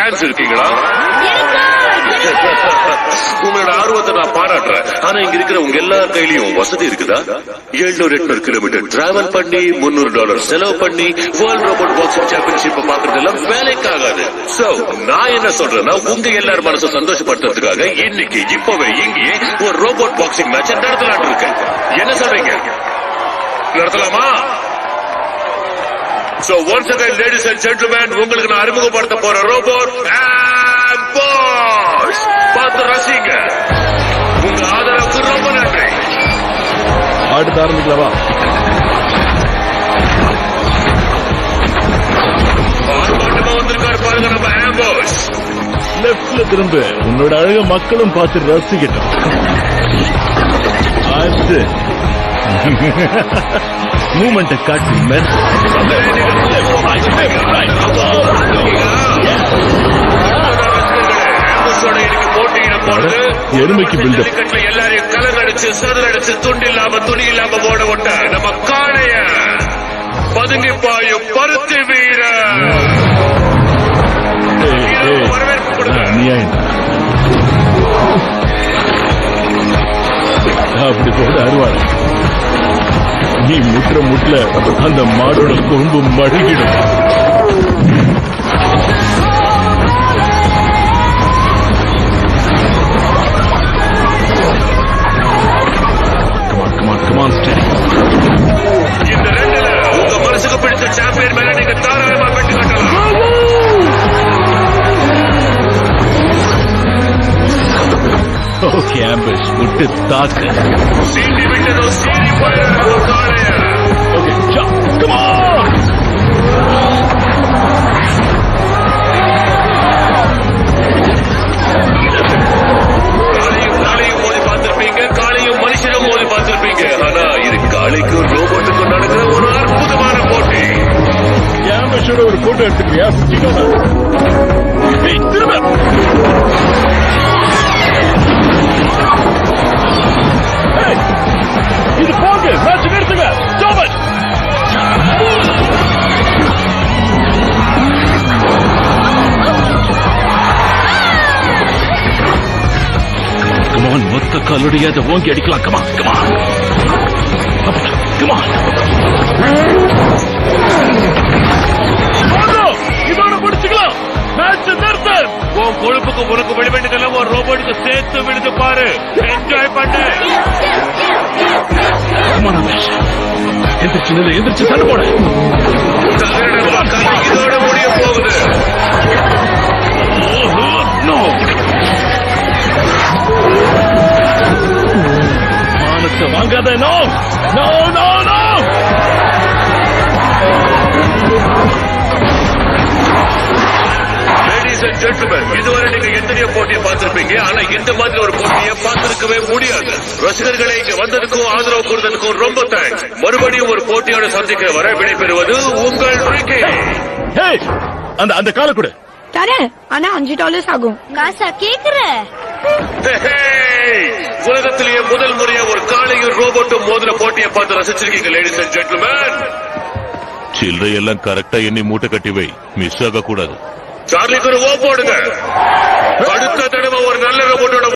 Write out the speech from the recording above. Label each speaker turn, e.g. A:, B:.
A: Fans இருக்கீங்களா? உங்களோட ஆர்வத்தை நான் பாராட்டுறேன். ஆனா இங்க இருக்கிற உங்க எல்லார் கையிலயும் வசதி இருக்குதா? 700-800 கிலோமீட்டர் டிராவல் பண்ணி $300 செலவு பண்ணி வேர்ல்ட் ரோபோட் பாக்ஸிங் சாம்பியன்ஷிப் பாக்குறதெல்லாம் வேலைக்காகாது. சோ நான் என்ன சொல்றேன்னா, உங்க எல்லார் மனசை சந்தோஷப்படுத்துறதுக்காக இன்னைக்கு இப்பவே இங்கேயே ஒரு ரோபோட் பாக்ஸிங் மேட்ச் நடத்தலான்னு இருக்கேன். என்ன சொல்றீங்க? நடத்தலாமா? So once again, ladies and gentlemen, உங்களுக்கு நான் அறிமுகப்படுத்த போற ரோபோட் ஆம்போஸ். பார்த்து ரசிங்க. உங்க ஆதரவுக்கு ரொம்ப நன்றி.
B: ஆடுது ஆரம்பிக்கலாமா?
A: ஆர்ப்பாட்டமா வந்திருக்காரு பாருங்க நம்ம ஆம்போஸ்.
B: லெப்ட்ல திரும்ப. உன்னோட அழக மக்களும் பார்த்து ரசிக்கட்டும். அது மூமெண்ட் காட்டு எருமைக்கு பில்டப்.
A: எல்லாரையும் கலங்கடிச்சு சதுரடிச்சு துண்டு இல்லாம துணி இல்லாம ஓட விட்ட நம்ம காளைய பதுங்கி பாயும் பருத்தி வீர வரவேற்பு கொடுங்க.
B: அப்படி போட அருவாள். நீ முட்டுல அந்த மாடோட கொம்பு மழுகிடும்.
A: இந்த ரெண்டுல உங்க மனசுக்கு பிடிச்ச சாம்பியன் மேல நீங்க தாராளமா வெற்றி கட்டலாம்.
B: ஓகே ஆம்பஸ், விட்டு தாக்கு.
A: சீண்டி விட்டதோ சீறி போயிடும் காளைய.
B: Okay come on.
A: காளையும் மோதி பார்த்திருப்பீங்க, காளையும் மனுஷனும் மோதி பார்த்திருப்பீங்க. ஆனா இது காளைக்கும் ரோபோட்டுக்கும் நடக்கிற ஒரு அற்புதமான போட்டி.
B: ஆம்பஸோட ஒரு போட்டோ எடுத்துக்கிறியா? திரும்ப இது போங்க. மேட்ச் நிறுத்துங்க. Stop it. கமான், மொத்த காலோடைய அதை ஓங்கி அடிக்கலாம். Come on come on come on. இதோட முடிச்சுக்கலாம். மேட்ச் நிறுத்து.
A: உன் கொழுப்புக்கு உனக்கு வெளிவேண்டதெல்லாம் ஒரு ரோபோட்டுக்கு சேர்த்து விடுது பாரு. என்ஜாய் பண்ணு.
B: எந்திரிச்சு நிலை, எந்திரிச்சு சண்டை போட.
A: இதோட முடிய போகுது.
B: மானத்தை வாங்காத. No no no no.
A: Ladies and gentlemen, இதுவரை நீங்க எத்தனையோ போட்டியை பார்த்திருப்பீங்க. ஆனா இந்த மாதிரி ஒரு போட்டியை பார்த்திருக்கவே முடியாது. ரசிகர்களை இங்க வந்ததுக்கும் ஆதரவு கொடுத்ததுக்கும் ரொம்ப தேங்க்ஸ். மறுபடியும் ஒரு போட்டியோட சந்திக்க வர விடைபெறுவது உங்கள் ரிக்கி.
B: அந்த காலை கொடு.
C: தரேன், ஆனா $5 ஆகும்.
D: காசா கேக்குற?
A: உலகத்திலேயே முதல் முறையா ஒரு காளையும் ரோபோட்டும் மோதிர போட்டியை பார்த்து ரசிச்சிருக்கீங்க. லேடிஸ் அண்ட் ஜென்டில்மேன்,
E: சில்லறை எல்லாம் கரெக்டா எண்ணி மூட்டை கட்டி வை. மிஸ் ஆக கூடாது.
A: சார்லிக்கு ஒரு ஓ போடுங்க. அடுத்த தடவை ஒரு நல்ல ரோபோட்டோட